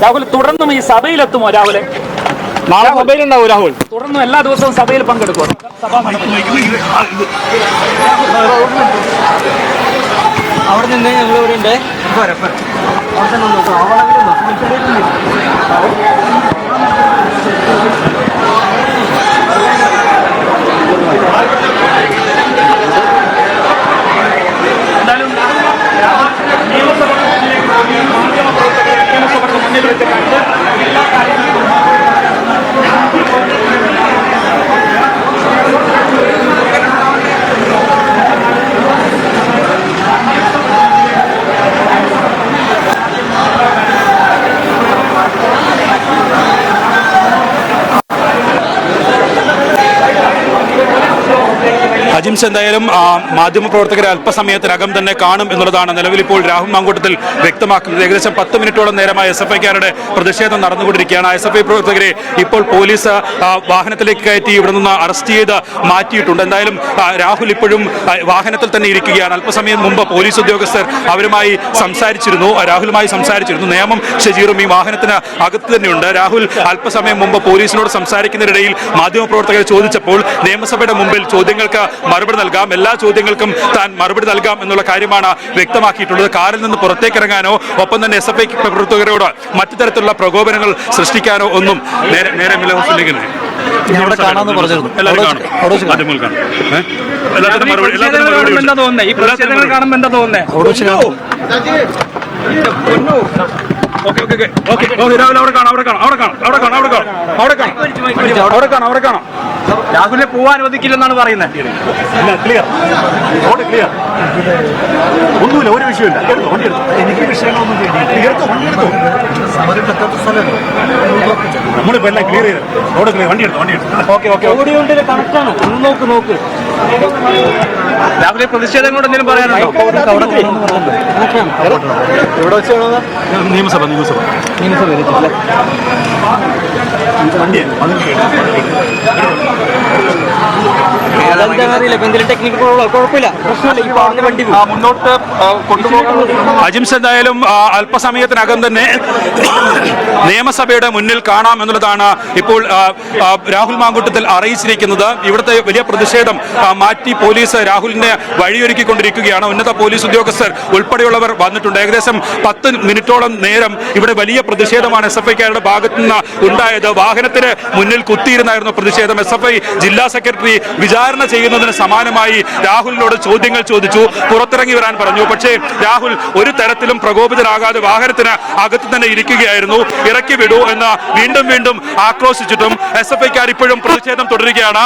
രാഹുൽ തുടർന്നും ഈ സഭയിലെത്തുമോ? രാഹുലെ നാളെ സഭയിലുണ്ടാവും രാഹുൽ. തുടർന്നും എല്ലാ ദിവസവും സഭയിൽ പങ്കെടുക്കുമോ? അവിടെ നിന്ന് ഞങ്ങൾ ഇവിടെ ഉണ്ട്. അജിംസ് എന്തായാലും മാധ്യമപ്രവർത്തകരെ അല്പസമയത്തിനകം തന്നെ കാണും എന്നുള്ളതാണ് നിലവിൽ ഇപ്പോൾ രാഹുൽ മാങ്കൂട്ടത്തിൽ വ്യക്തമാക്കുന്നത്. ഏകദേശം 10 മിനിറ്റോളം നേരമായി SFIക്കാരുടെ പ്രതിഷേധം നടന്നുകൊണ്ടിരിക്കുകയാണ്. SFI പ്രവർത്തകരെ ഇപ്പോൾ പോലീസ് വാഹനത്തിലേക്ക് കയറ്റി ഇവിടെ നിന്ന് അറസ്റ്റ് ചെയ്ത് മാറ്റിയിട്ടുണ്ട്. എന്തായാലും രാഹുൽ ഇപ്പോഴും വാഹനത്തിൽ തന്നെ ഇരിക്കുകയാണ്. അല്പസമയം മുമ്പ് പോലീസ് ഉദ്യോഗസ്ഥർ അവരുമായി രാഹുലുമായി സംസാരിച്ചിരുന്നു. നിയമം ഷജീറും ഈ വാഹനത്തിന് അകത്ത് തന്നെയുണ്ട്. രാഹുൽ അല്പസമയം മുമ്പ് പോലീസിനോട് സംസാരിക്കുന്നതിനിടയിൽ മാധ്യമപ്രവർത്തകർ ചോദിച്ചപ്പോൾ നിയമസഭയുടെ മുമ്പിൽ ചോദ്യങ്ങൾക്ക് മറുപടി നൽകാം, എല്ലാ ചോദ്യങ്ങൾക്കും താൻ മറുപടി നൽകാം എന്നുള്ള കാര്യമാണ് വ്യക്തമാക്കിയിട്ടുള്ളത്. കാറിൽ നിന്ന് പുറത്തേക്ക് ഇറങ്ങാനോ ഒപ്പം തന്നെ SFI പ്രവർത്തകരോട് മറ്റു തരത്തിലുള്ള പ്രകോപനങ്ങൾ സൃഷ്ടിക്കാനോ ഒന്നും നേരെ കാണാമെന്ന് പറഞ്ഞിരുന്നു. രാഹുലിനെ പോവാൻ അനുവദിക്കില്ലെന്നാണ് പറയുന്നത്. ഒന്നുമില്ല, ഒരു വിഷയമില്ല. എനിക്ക് വിഷയങ്ങളൊന്നും നമ്മളിപ്പോ എല്ലാം ക്ലിയർ ചെയ്ത് റോഡ് ക്ലിയർ. വണ്ടി എടുത്തു. കണക്റ്റാണ്. നോക്ക് രാഹുലെ പ്രതിഷേധങ്ങളോട് എന്തെങ്കിലും പറയാനുണ്ടോ? എവിടെ വെച്ചാണോ? നിയമസഭ മുന്നോട്ട് കൊണ്ടുപോകാൻ അജിംസ് എന്തായാലും അല്പസമയത്തിനകം തന്നെ നിയമസഭയുടെ മുന്നിൽ കാണാം എന്നുള്ളതാണ് ഇപ്പോൾ രാഹുൽ മാങ്കൂട്ടത്തിൽ അറിയിച്ചിരിക്കുന്നത്. ഇവിടുത്തെ വലിയ പ്രതിഷേധം മാറ്റി പോലീസ് രാഹുലിനെ വഴിയൊരുക്കിക്കൊണ്ടിരിക്കുകയാണ്. ഉന്നത പോലീസ് ഉദ്യോഗസ്ഥർ ഉൾപ്പെടെയുള്ളവർ വന്നിട്ടുണ്ട്. ഏകദേശം 10 മിനിറ്റോളം നേരം ഇവിടെ വലിയ പ്രതിഷേധമാണ് SFIക്കാരുടെ ഭാഗത്തു നിന്ന് ഉണ്ടായത്. വാഹനത്തിന് മുന്നിൽ കുത്തിയിരുന്നായിരുന്നു പ്രതിഷേധം. SFI ജില്ലാ സെക്രട്ടറി വിചാരണ ചെയ്യുന്നതിന് സമാനമായി രാഹുലിനോട് ചോദ്യങ്ങൾ ചോദിച്ചു, പുറത്തിറങ്ങി വരാൻ പറഞ്ഞു. പക്ഷേ രാഹുൽ ഒരു തരത്തിലും പ്രകോപിതരാകാതെ വാഹനത്തിന് അകത്ത് തന്നെ ഇരിക്കുകയായിരുന്നു. ഇറക്കി വിടൂ എന്ന് വീണ്ടും ആക്രോശിച്ചിട്ടും SFIക്കാർ ഇപ്പോഴും പ്രതിഷേധം തുടരുകയാണ്.